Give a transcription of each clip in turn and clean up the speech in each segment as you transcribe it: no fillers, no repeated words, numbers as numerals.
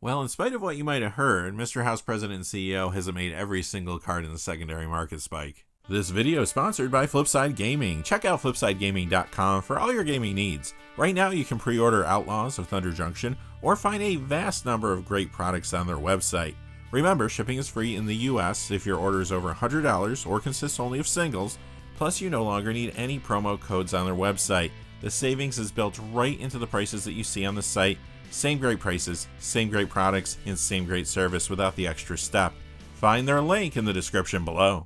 Well, in spite of what you might have heard, Mr. House President and CEO hasn't made every single card in the secondary market spike. This video is sponsored by Flipside Gaming. Check out flipsidegaming.com for all your gaming needs. Right now you can pre-order Outlaws of Thunder Junction or find a vast number of great products on their website. Remember, shipping is free in the US if your order is over $100 or consists only of singles, plus you no longer need any promo codes on their website. The savings is built right into the prices that you see on the site. Same great prices, same great products, and same great service without the extra step. Find their link in the description below.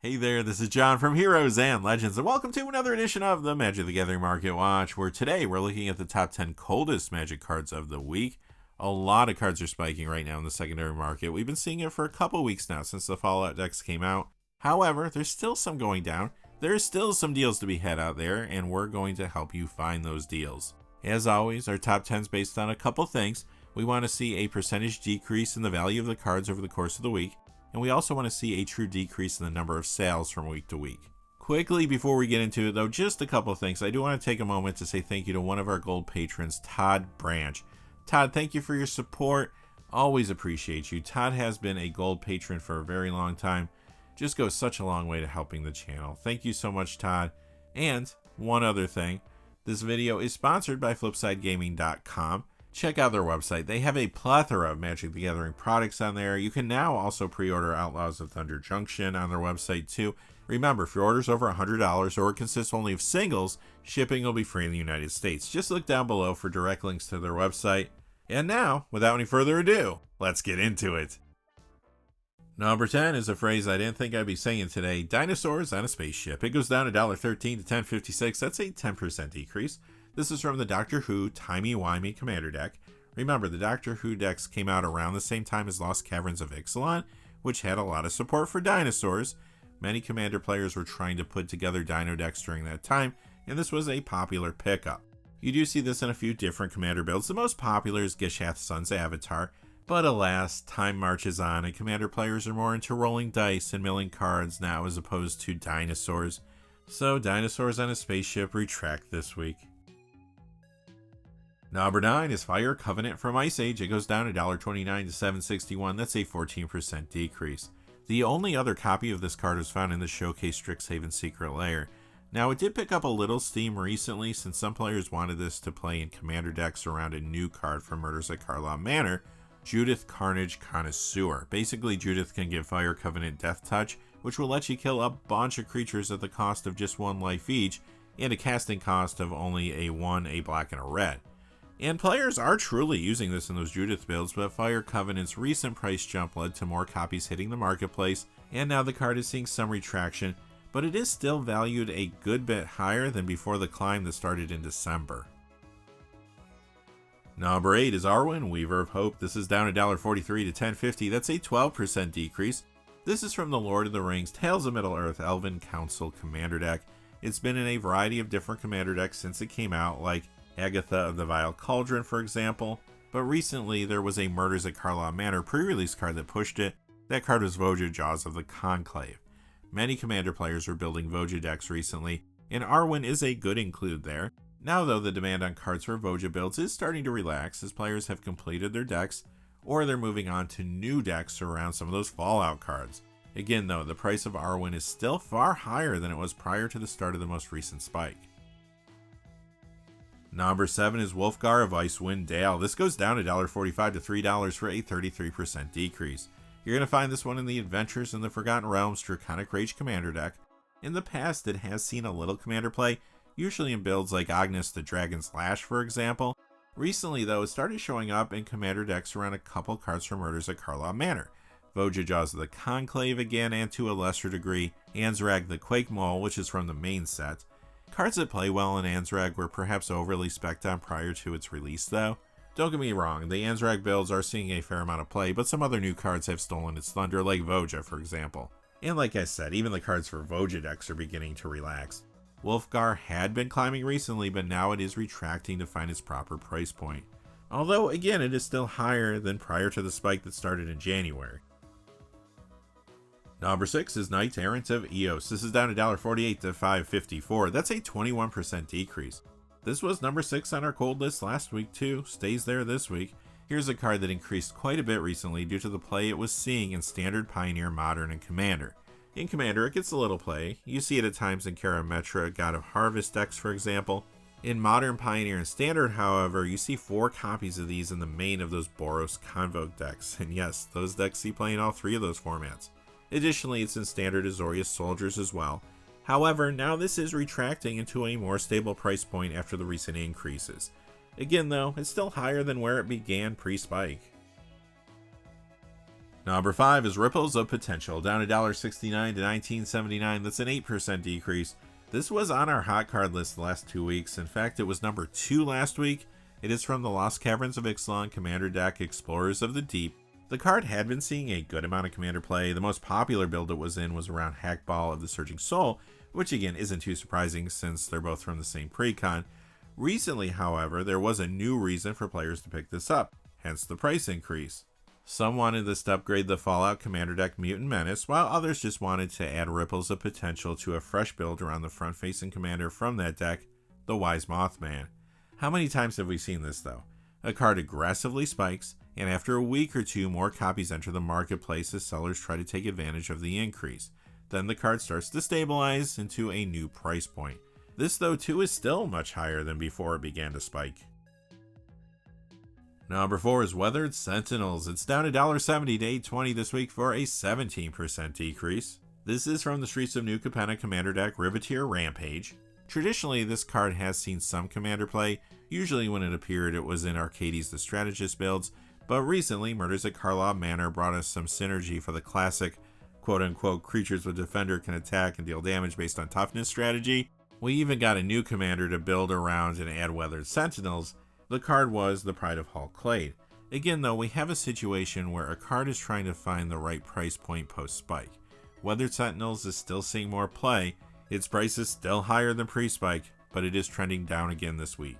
Hey there, this is John from Heroes and Legends, and welcome to another edition of the Magic the Gathering Market Watch, where today we're looking at the top 10 coldest Magic cards of the week. A lot of cards are spiking right now in the secondary market. We've been seeing it for a couple weeks now since the Fallout decks came out. However, there's still some going down. There's still some deals to be had out there, and we're going to help you find those deals. As always, our top 10 is based on a couple things. We want to see a percentage decrease in the value of the cards over the course of the week, and we also want to see a true decrease in the number of sales from week to week. Quickly, before we get into it though, just a couple of things. I do want to take a moment to say thank you to one of our gold patrons, Todd Branch. Todd, thank you for your support. Always appreciate you. Todd has been a gold patron for a very long time. Just goes such a long way to helping the channel. Thank you so much, Todd. And one other thing, this video is sponsored by FlipsideGaming.com. Check out their website. They have a plethora of Magic the Gathering products on there. You can now also pre-order Outlaws of Thunder Junction on their website too. Remember, if your order's over $100 or consists only of singles, shipping will be free in the United States. Just look down below for direct links to their website. And now, without any further ado, let's get into it. Number 10 is a phrase I didn't think I'd be saying today. Dinosaurs on a spaceship. It goes down $1.13 to $10.56. That's a 10% decrease. This is from the Doctor Who Timey-Wimey Commander deck. Remember, the Doctor Who decks came out around the same time as Lost Caverns of Ixalan, which had a lot of support for dinosaurs. Many Commander players were trying to put together dino decks during that time, and this was a popular pickup. You do see this in a few different Commander builds. The most popular is Gishath's Son's Avatar. But alas, time marches on, and Commander players are more into rolling dice and milling cards now as opposed to dinosaurs. So Dinosaurs on a Spaceship retract this week. Number 9 is Fire Covenant from Ice Age. It goes down $1.29 to $7.61. That's a 14% decrease. The only other copy of this card was found in the Showcase Strixhaven Secret Lair. Now, it did pick up a little steam recently since some players wanted this to play in Commander decks around a new card from Murders at Karlov Manor, Judith Carnage Connoisseur. Basically, Judith can give Fire Covenant Death Touch, which will let you kill a bunch of creatures at the cost of just 1 life each, and a casting cost of only a 1, a black, and a red. And players are truly using this in those Judith builds, but Fire Covenant's recent price jump led to more copies hitting the marketplace, and now the card is seeing some retraction, but it is still valued a good bit higher than before the climb that started in December. Number 8 is Arwen, Weaver of Hope. This is down $1.43 to $10.50. That's a 12% decrease. This is from the Lord of the Rings Tales of Middle-earth Elven Council Commander deck. It's been in a variety of different Commander decks since it came out, like Agatha of the Vile Cauldron, for example. But recently, there was a Murders at Karlov Manor pre-release card that pushed it. That card was Voja Jaws of the Conclave. Many Commander players were building Voja decks recently, and Arwen is a good include there. Now though, the demand on cards for Voja builds is starting to relax as players have completed their decks, or they're moving on to new decks around some of those Fallout cards. Again though, the price of Arwen is still far higher than it was prior to the start of the most recent spike. Number 7 is Wolfgar of Icewind Dale. This goes down $1.45 to $3 for a 33% decrease. You're going to find this one in the Adventures in the Forgotten Realms Draconic Rage Commander deck. In the past, it has seen a little Commander play, usually in builds like Agnes the Dragon's Lash, for example. Recently, though, it started showing up in Commander decks around a couple cards from Murders at Karlov Manor. Voja Jaws of the Conclave again, and to a lesser degree, Anzrag the Quake Mole, which is from the main set. Cards that play well in Anzrag were perhaps overly spec'd on prior to its release, though. Don't get me wrong, the Anzrag builds are seeing a fair amount of play, but some other new cards have stolen its thunder, like Voja, for example. And like I said, even the cards for Voja decks are beginning to relax. Wolfgar had been climbing recently, but now it is retracting to find its proper price point. Although, again, it is still higher than prior to the spike that started in January. Number 6 is Knight-Errant of Eos. This is down $1.48 to $5.54. That's a 21% decrease. This was number 6 on our cold list last week too, stays there this week. Here's a card that increased quite a bit recently due to the play it was seeing in Standard, Pioneer, Modern, and Commander. In Commander, it gets a little play. You see it at times in Karametra, God of Harvest decks, for example. In Modern, Pioneer, and Standard, however, you see 4 copies of these in the main of those Boros Convoke decks. And yes, those decks see play in all 3 of those formats. Additionally, it's in Standard Azorius Soldiers as well. However, now this is retracting into a more stable price point after the recent increases. Again though, it's still higher than where it began pre-spike. Number 5 is Ripples of Potential, down $1.69 to $19.79. That's an 8% decrease. This was on our hot card list the last 2 weeks. In fact, it was number 2 last week. It is from the Lost Caverns of Ixalan Commander deck, Explorers of the Deep. The card had been seeing a good amount of Commander play. The most popular build it was in was around Hackball of the Surging Soul, which again isn't too surprising since they're both from the same precon. Recently, however, there was a new reason for players to pick this up, hence the price increase. Some wanted this to upgrade the Fallout Commander deck Mutant Menace, while others just wanted to add Ripples of Potential to a fresh build around the front-facing commander from that deck, the Wise Mothman. How many times have we seen this though? A card aggressively spikes, and after a week or two more copies enter the marketplace as sellers try to take advantage of the increase. Then the card starts to stabilize into a new price point. This though too is still much higher than before it began to spike. Number 4 is Weathered Sentinels. It's down $1.70 to $8.20 this week for a 17% decrease. This is from the Streets of New Capenna Commander deck Riveteer Rampage. Traditionally, this card has seen some Commander play. Usually when it appeared, it was in Arcades the Strategist builds, but recently, Murders at Karlov Manor brought us some synergy for the classic quote-unquote creatures with Defender can attack and deal damage based on toughness strategy. We even got a new commander to build around and add Weathered Sentinels. The card was the Pride of Hull Clade. Again though, we have a situation where a card is trying to find the right price point post-spike. Weathered Sentinels is still seeing more play. Its price is still higher than pre-spike, but it is trending down again this week.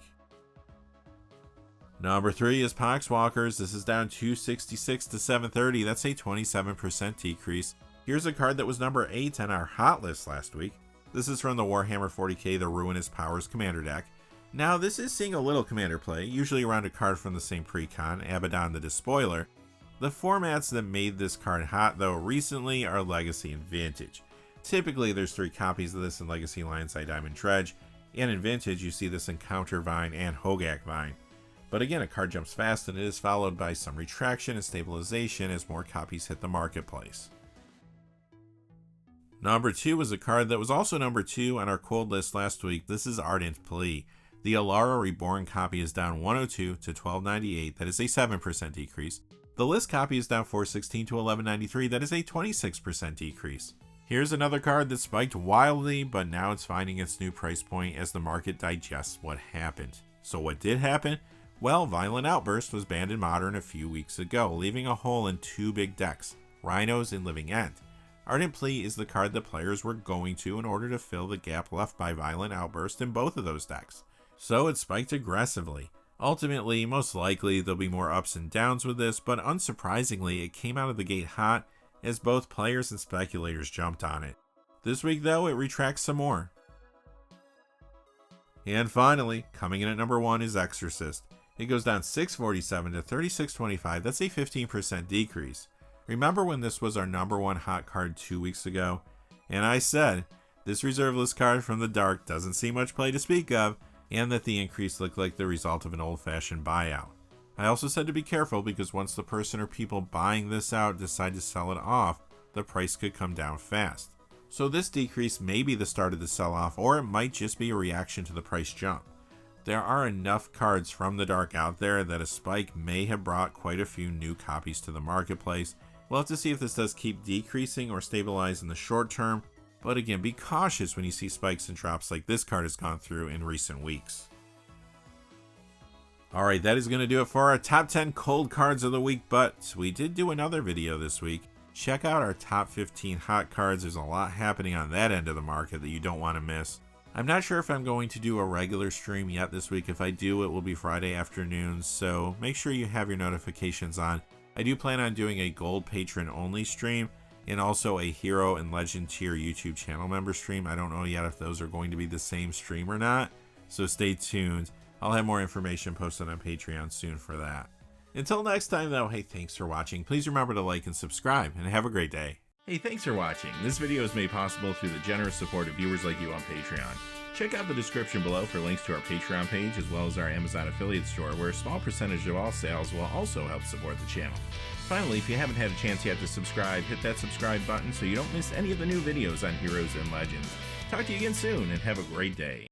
Number 3 is Poxwalkers. This is down $2.66 to $7.30. That's a 27% decrease. Here's a card that was number 8 on our hot list last week. This is from the Warhammer 40k The Ruinous Powers Commander deck. Now this is seeing a little Commander play, usually around a card from the same precon, Abaddon the Despoiler. The formats that made this card hot though recently are Legacy and Vintage. Typically there's 3 copies of this in Legacy, Lionside, Diamond Dredge, and in Vintage you see this in Counter Vine and Hogak Vine. But again, a card jumps fast and it is followed by some retraction and stabilization as more copies hit the marketplace. Number 2 is a card that was also number 2 on our cold list last week. This is Ardent Plea. The Alara Reborn copy is down $102 to $12.98. That is a 7% decrease. The list copy is down $4.16 to $11.93. That is a 26% decrease. Here's another card that spiked wildly, but now it's finding its new price point as the market digests what happened. So what did happen? Well, Violent Outburst was banned in Modern a few weeks ago, leaving a hole in 2 big decks, Rhinos and Living End. Ardent Plea is the card that players were going to in order to fill the gap left by Violent Outburst in both of those decks. So it spiked aggressively. Ultimately, most likely there'll be more ups and downs with this, but unsurprisingly it came out of the gate hot as both players and speculators jumped on it. This week though, it retracts some more. And finally, coming in at number 1 is Exorcist. It goes down $6.47 to $36.25. That's a 15% decrease. Remember when this was our number 1 hot card 2 weeks ago? And I said, this reserve list card from the dark doesn't see much play to speak of, and that the increase looked like the result of an old-fashioned buyout. I also said to be careful because once the person or people buying this out decide to sell it off, the price could come down fast. So this decrease may be the start of the sell-off, or it might just be a reaction to the price jump. There are enough cards from the dark out there that a spike may have brought quite a few new copies to the marketplace. We'll have to see if this does keep decreasing or stabilize in the short term, but again, be cautious when you see spikes and drops like this card has gone through in recent weeks. Alright, that is going to do it for our top 10 cold cards of the week, but we did do another video this week. Check out our top 15 hot cards. There's a lot happening on that end of the market that you don't want to miss. I'm not sure if I'm going to do a regular stream yet this week. If I do, it will be Friday afternoon, so make sure you have your notifications on. I do plan on doing a gold patron only stream and also a hero and legend tier YouTube channel member stream. I don't know yet if those are going to be the same stream or not, so stay tuned. I'll have more information posted on Patreon soon for that. Until next time though, hey, thanks for watching. Please remember to like and subscribe, and have a great day. Hey, thanks for watching. This video is made possible through the generous support of viewers like you on Patreon. Check out the description below for links to our Patreon page as well as our Amazon affiliate store, where a small percentage of all sales will also help support the channel. Finally, if you haven't had a chance yet to subscribe, hit that subscribe button so you don't miss any of the new videos on Heroes and Legends. Talk to you again soon, and have a great day.